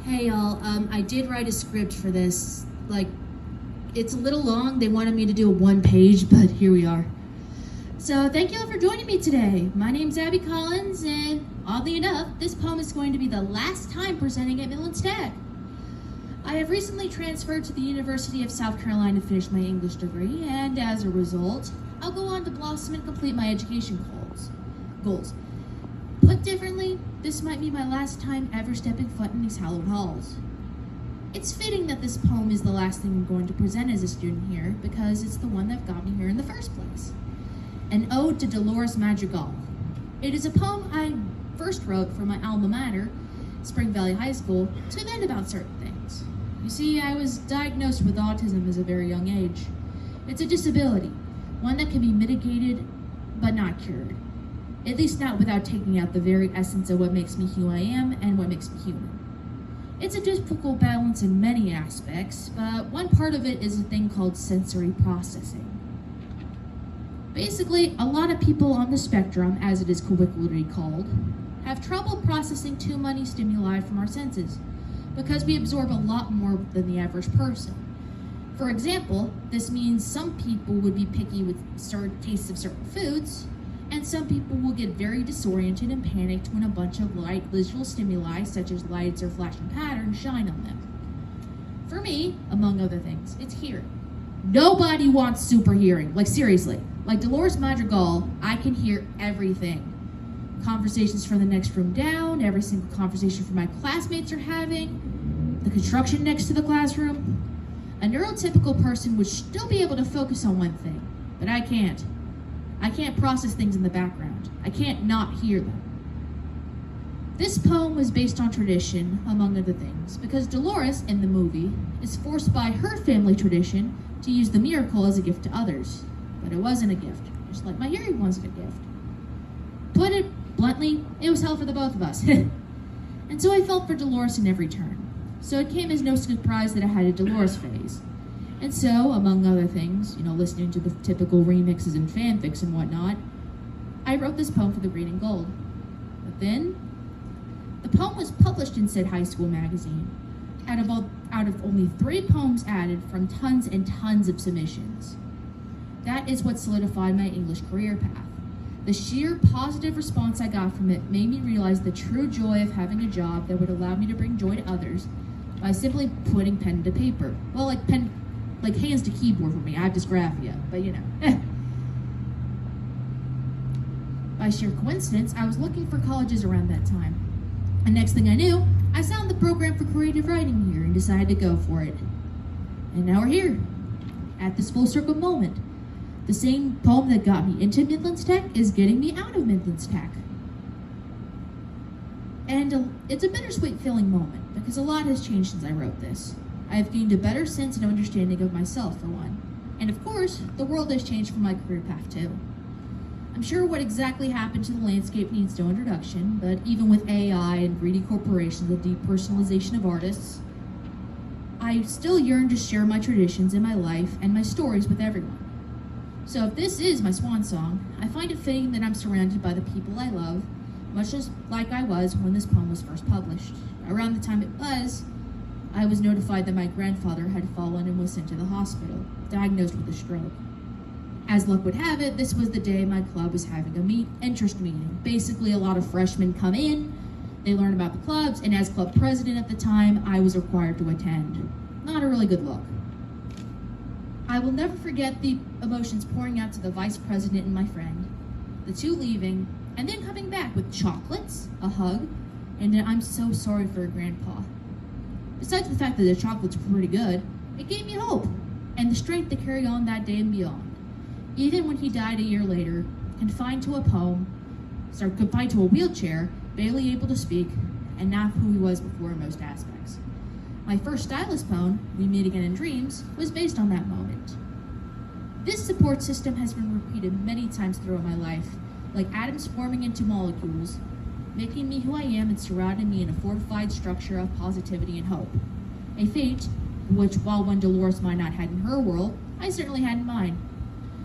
Hey y'all, I did write a script for this. It's a little long. They wanted me to do a 1 page, but here we are. So thank you all for joining me today. My name's Abby Collins, and oddly enough, this poem is going to be the last time presenting at Midlands Tech. I have recently transferred to the University of South Carolina to finish my English degree, and as a result, I'll go on to blossom and complete my education goals. Put differently, this might be my last time ever stepping foot in these hallowed halls. It's fitting that this poem is the last thing I'm going to present as a student here, because it's the one that got me here in the first place. An ode to Dolores Madrigal. It is a poem I first wrote for my alma mater, Spring Valley High School, to vent about certain things. You see, I was diagnosed with autism at a very young age. It's a disability, one that can be mitigated but not cured. At least not without taking out the very essence of what makes me who I am and what makes me human. It's a difficult balance in many aspects, but one part of it is a thing called sensory processing. Basically, a lot of people on the spectrum, as it is colloquially called, have trouble processing too many stimuli from our senses, because we absorb a lot more than the average person. For example, this means some people would be picky with certain tastes of certain foods, and some people will get very disoriented and panicked when a bunch of light visual stimuli, such as lights or flashing patterns, shine on them. For me, among other things, it's hearing. Nobody wants super hearing, seriously. Like Dolores Madrigal, I can hear everything. Conversations from the next room down, every single conversation from my classmates are having, the construction next to the classroom. A neurotypical person would still be able to focus on one thing, but I can't. I can't process things in the background. I can't not hear them. This poem was based on tradition, among other things, because Dolores, in the movie, is forced by her family tradition to use the miracle as a gift to others. But it wasn't a gift, just like my hearing wasn't a gift. Put it bluntly, it was hell for the both of us. And so I felt for Dolores in every turn. So it came as no surprise that I had a Dolores phase. And so, among other things, listening to the typical remixes and fanfics and whatnot, I wrote this poem for the Green and Gold. But then, the poem was published in said high school magazine, out of only 3 poems added from tons and tons of submissions. That is what solidified my English career path. The sheer positive response I got from it made me realize the true joy of having a job that would allow me to bring joy to others by simply putting pen to paper. Well, like hands to keyboard for me. I have dysgraphia, but By sheer coincidence, I was looking for colleges around that time. And next thing I knew, I found the program for creative writing here and decided to go for it. And now we're here, at this full circle moment. The same poem that got me into Midlands Tech is getting me out of Midlands Tech. And it's a bittersweet feeling moment, because a lot has changed since I wrote this. I have gained a better sense and understanding of myself, for one. And of course, the world has changed for my career path, too. I'm sure what exactly happened to the landscape needs no introduction, but even with AI and greedy corporations and depersonalization of artists, I still yearn to share my traditions in my life and my stories with everyone. So if this is my swan song, I find it fitting that I'm surrounded by the people I love, much as like I was when this poem was first published. Around the time it was, I was notified that my grandfather had fallen and was sent to the hospital, diagnosed with a stroke. As luck would have it, this was the day my club was having a interest meeting. Basically, a lot of freshmen come in, they learn about the clubs, and as club president at the time, I was required to attend. Not a really good look. I will never forget the emotions pouring out to the vice president and my friend, the two leaving, and then coming back with chocolates, a hug, and an "I'm so sorry for grandpa." Besides the fact that the chocolates were pretty good, it gave me hope and the strength to carry on that day and beyond. Even when he died a year later, confined to a wheelchair, barely able to speak, and not who he was before in most aspects. My first Stylus poem, We Meet Again in Dreams, was based on that moment. This support system has been repeated many times throughout my life, like atoms forming into molecules, making me who I am and surrounding me in a fortified structure of positivity and hope. A fate, which while one Dolores might not have in her world, I certainly had in mine.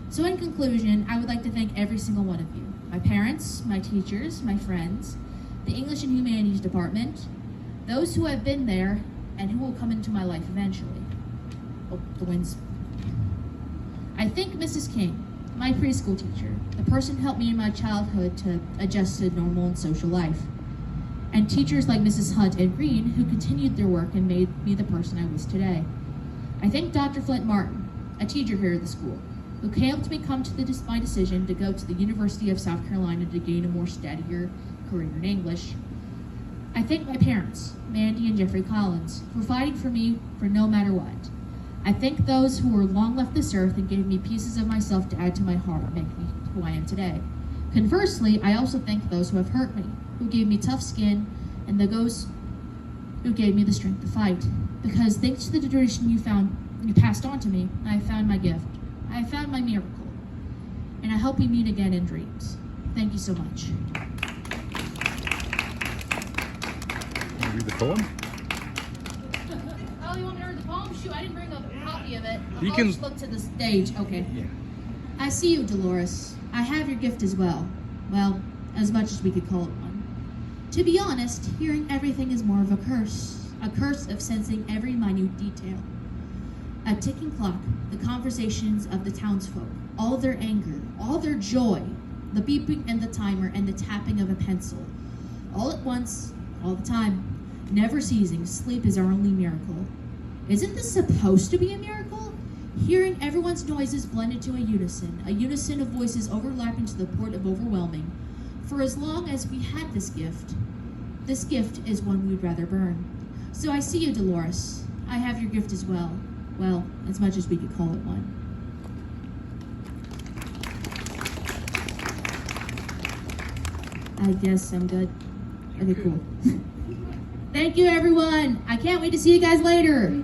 So in conclusion, I would like to thank every single one of you. My parents, my teachers, my friends, the English and Humanities Department, those who have been there and who will come into my life eventually. Oh, the wind's... I thank Mrs. King, my preschool teacher, the person who helped me in my childhood to adjust to normal and social life, and teachers like Mrs. Hunt and Green who continued their work and made me the person I was today. I thank Dr. Flint Martin, a teacher here at the school, who helped me come to my decision to go to the University of South Carolina to gain a more steadier career in English. I thank my parents, Mandy and Jeffrey Collins, for fighting for me for no matter what. I thank those who were long left this earth and gave me pieces of myself to add to my heart and make me who I am today. Conversely, I also thank those who have hurt me, who gave me tough skin, and those who gave me the strength to fight. Because thanks to the tradition you passed on to me, I have found my gift. I have found my miracle. And I hope we meet again in dreams. Thank you so much. Read the poem? Oh, you want me to read the poem? Shoot, I didn't bring a copy of it. You I'll can just look to the stage. Okay. Yeah. I see you, Dolores. I have your gift as well. Well, as much as we could call it one. To be honest, hearing everything is more of a curse of sensing every minute detail. A ticking clock, the conversations of the townsfolk, all their anger, all their joy, the beeping and the timer and the tapping of a pencil. All at once, all the time, never ceasing, sleep is our only miracle. Isn't this supposed to be a miracle? Hearing everyone's noises blend into a unison of voices overlapping to the point of overwhelming. For as long as we had this gift is one we'd rather burn. So I see you, Dolores. I have your gift as well. Well, as much as we could call it one. I guess I'm good. Okay, cool. Thank you, everyone. I can't wait to see you guys later.